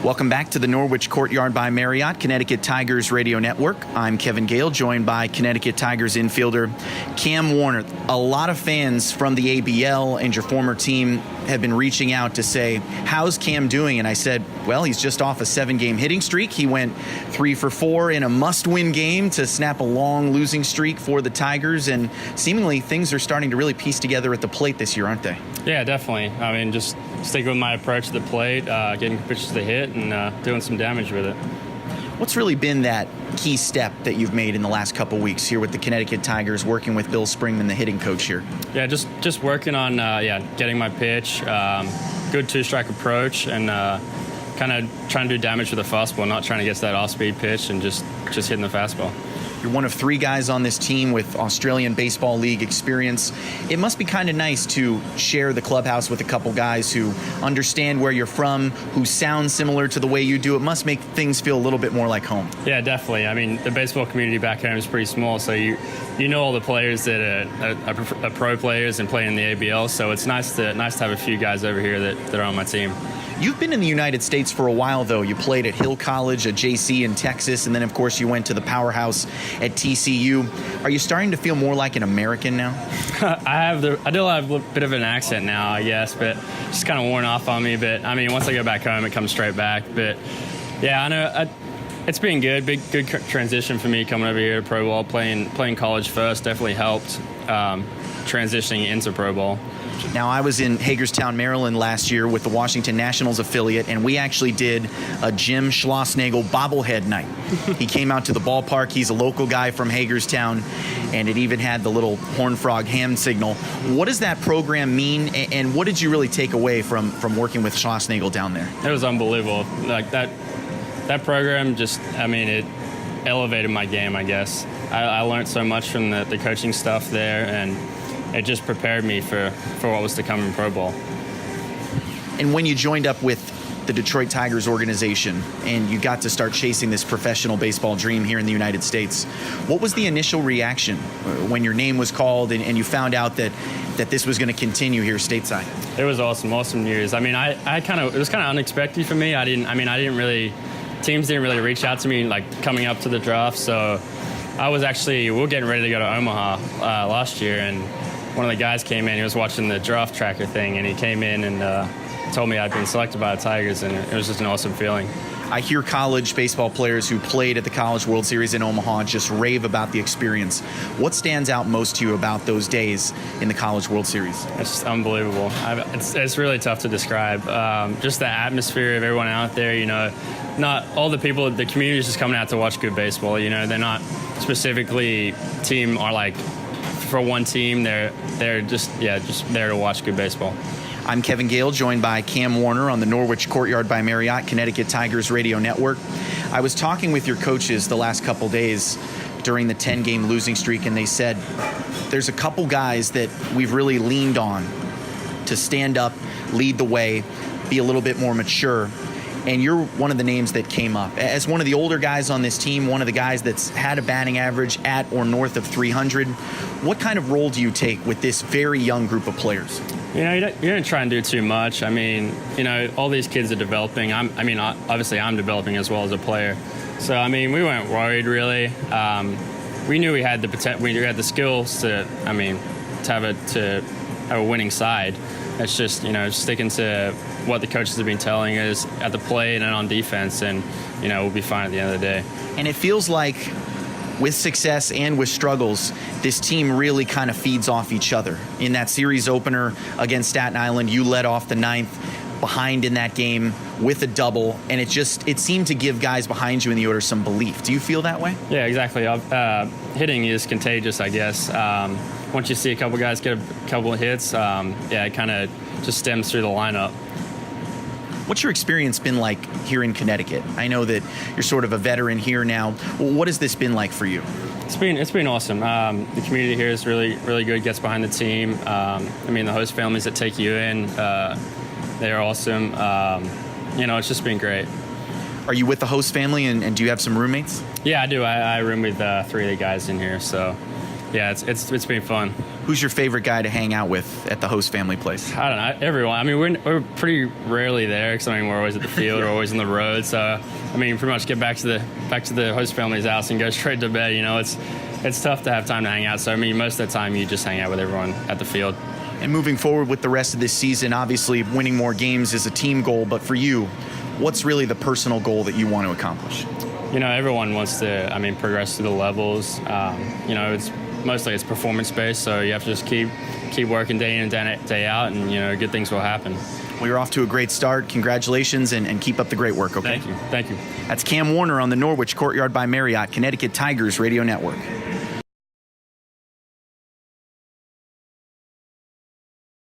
Welcome back to the Norwich Courtyard by Marriott, Connecticut Tigers Radio Network. I'm Kevin Gehl, joined by Connecticut Tigers infielder Cam Warner. A lot of fans from the ABL and your former team have been reaching out to say, how's Cam doing? And I said, well, he's just off a 7-game hitting streak. He went 3 for 4 in a must-win game to snap a long losing streak for the Tigers. And seemingly things are starting to really piece together at the plate this year, aren't they? Yeah, definitely. I mean, just sticking with my approach to the plate, getting pitches to hit, and doing some damage with it. What's really been that key step that you've made in the last couple weeks here with the Connecticut Tigers, working with Bill Springman, the hitting coach here? Yeah, just working on getting my pitch, good two-strike approach, and kind of trying to do damage with the fastball, not trying to get to that off-speed pitch and just hitting the fastball. You're one of 3 guys on this team with Australian Baseball League experience. It must be kind of nice to share the clubhouse with a couple guys who understand where you're from, who sound similar to the way you do. It must make things feel a little bit more like home. Yeah, definitely. I mean, the baseball community back home is pretty small, so you know all the players that are pro players and playing in the ABL. So it's nice to have a few guys over here that are on my team. You've been in the United States for a while, though. You played at Hill College, a JC in Texas, and then, of course, you went to the powerhouse at TCU. Are you starting to feel more like an American now? I do have a bit of an accent now, I guess, but it's kind of worn off on me. But, I mean, once I go back home, it comes straight back. But, yeah, I know it's been good. Good transition for me coming over here to pro ball. Playing college first definitely helped transitioning into pro ball. Now, I was in Hagerstown, Maryland last year with the Washington Nationals affiliate, and we actually did a Jim Schlossnagle bobblehead night. He came out to the ballpark. He's a local guy from Hagerstown, and it even had the little horn frog hand signal. What does that program mean, and what did you really take away from working with Schlossnagle down there? It was unbelievable. Like that program it elevated my game, I guess. I learned so much from the coaching stuff there, and it just prepared me for what was to come in pro ball. And when you joined up with the Detroit Tigers organization and you got to start chasing this professional baseball dream here in the United States, what was the initial reaction when your name was called and you found out that this was going to continue here stateside? It was awesome news. I mean, it was kind of unexpected for me. Teams didn't really reach out to me like coming up to the draft, so we were getting ready to go to Omaha last year, and one of the guys came in. He was watching the draft tracker thing, and he came in and told me I'd been selected by the Tigers, and it was just an awesome feeling. I hear college baseball players who played at the College World Series in Omaha just rave about the experience. What stands out most to you about those days in the College World Series? It's just unbelievable. It's really tough to describe. Just the atmosphere of everyone out there, not all the people, the community is just coming out to watch good baseball. They're not specifically team or like for one team. They're just there to watch good baseball. I'm Kevin Gehl, joined by Cam Warner on the Norwich Courtyard by Marriott, Connecticut Tigers Radio Network. I was talking with your coaches the last couple days during the 10-game losing streak, and they said there's a couple guys that we've really leaned on to stand up, lead the way, be a little bit more mature. And you're one of the names that came up. As one of the older guys on this team, one of the guys that's had a batting average at or north of 300, what kind of role do you take with this very young group of players? You don't try and do too much. I mean, all these kids are developing. Obviously I'm developing as well as a player. So, we weren't worried really. We knew we had the potential. We had the skills to have a winning side. It's just, sticking to what the coaches have been telling us at the plate and on defense, and, we'll be fine at the end of the day. And it feels like with success and with struggles, this team really kind of feeds off each other. In that series opener against Staten Island, you led off the 9th behind in that game with a double, and it seemed to give guys behind you in the order some belief. Do you feel that way? Yeah, exactly. Hitting is contagious, I guess. Once you see a couple guys get a couple of hits, it kind of just stems through the lineup. What's your experience been like here in Connecticut? I know that you're sort of a veteran here now. What has this been like for you? It's been awesome. The community here is really, really good, gets behind the team. The host families that take you in, they're awesome. It's just been great. Are you with the host family, and do you have some roommates? Yeah, I do. I room with 3 of the guys in here, so yeah, it's been fun. Who's your favorite guy to hang out with at the host family place? I don't know, everyone. I mean, we're pretty rarely there because I mean we're always at the field or always on the road. So I mean, pretty much get back to the host family's house and go straight to bed. You know, it's tough to have time to hang out. So I mean, most of the time you just hang out with everyone at the field. And moving forward with the rest of this season, obviously winning more games is a team goal, but for you, what's really the personal goal that you want to accomplish? You know, everyone wants to, I mean, progress through the levels. You know, it's performance-based, so you have to just keep working day in and day out, and, you know, good things will happen. Well, you're off to a great start. Congratulations, and keep up the great work, okay? Thank you. That's Cam Warner on the Norwich Courtyard by Marriott, Connecticut Tigers Radio Network.